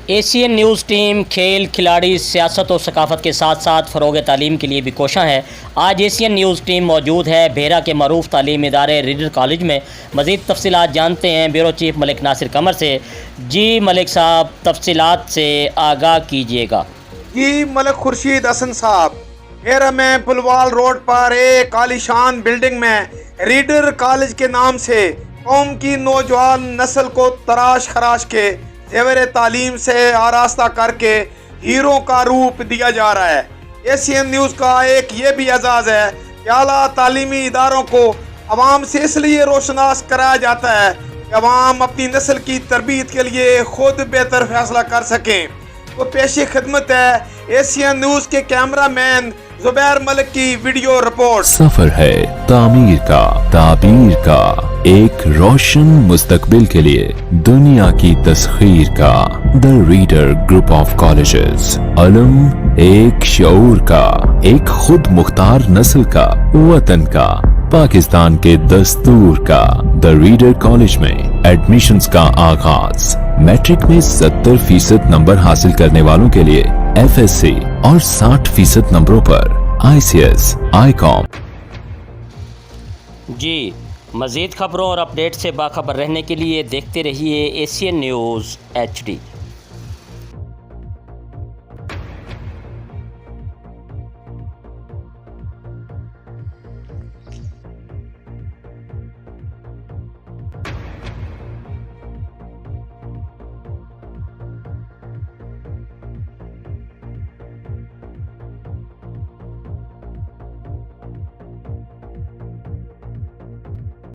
Asian news team खेल, खिलाड़ी, सियासत और सकाफ़त के साथ साथ फ़रोग़ तालीम के लिए भी कोशां है। आज एशियन न्यूज़ टीम मौजूद है भेरा के मरूफ तालीमी इदारे रीडर कॉलेज में। मज़ीद तफसीलात जानते हैं ब्यूरो चीफ मलिक नासिर कमर से। जी मलिक साहब, तफसीलात से आगाह कीजिएगा। जी मलिक खुर्शीद हसन साहब, भेरा में पुलवाल रोड पर एक आलीशान बिल्डिंग में रीडर कॉलेज के नाम से कौम की नौजवान नस्ल को तराश खराश के ज़ेवर तालीम से आरास्ता करके हीरो का रूप दिया जा रहा है। एशियन न्यूज़ का एक ये भी एजाज़ है कि आला तालीमी इदारों को अवाम से इसलिए रोशनास कराया जाता है कि अवाम अपनी नस्ल की तरबियत के लिए खुद बेहतर फैसला कर सकें। तो पेशी खिदमत है एशियन न्यूज़ के कैमरा मैन जुबैर मलिक की वीडियो रिपोर्ट। सफर है तामीर का, ताबीर का, एक रोशन मुस्तकबिल के लिए दुनिया की तस्खीर का। The reader group of colleges, अलम एक शऊर का, एक खुद मुख्तार नस्ल का, वतन का, पाकिस्तान के दस्तूर का। द रीडर कॉलेज में एडमिशन्स का आगाज। मैट्रिक में 70% नंबर हासिल करने वालों के लिए FSC और 60% नंबरों पर ICS, ICOM। जी, मज़ीद ख़बरों और अपडेट से बाखबर रहने के लिए देखते रहिए एशियन न्यूज़ HD।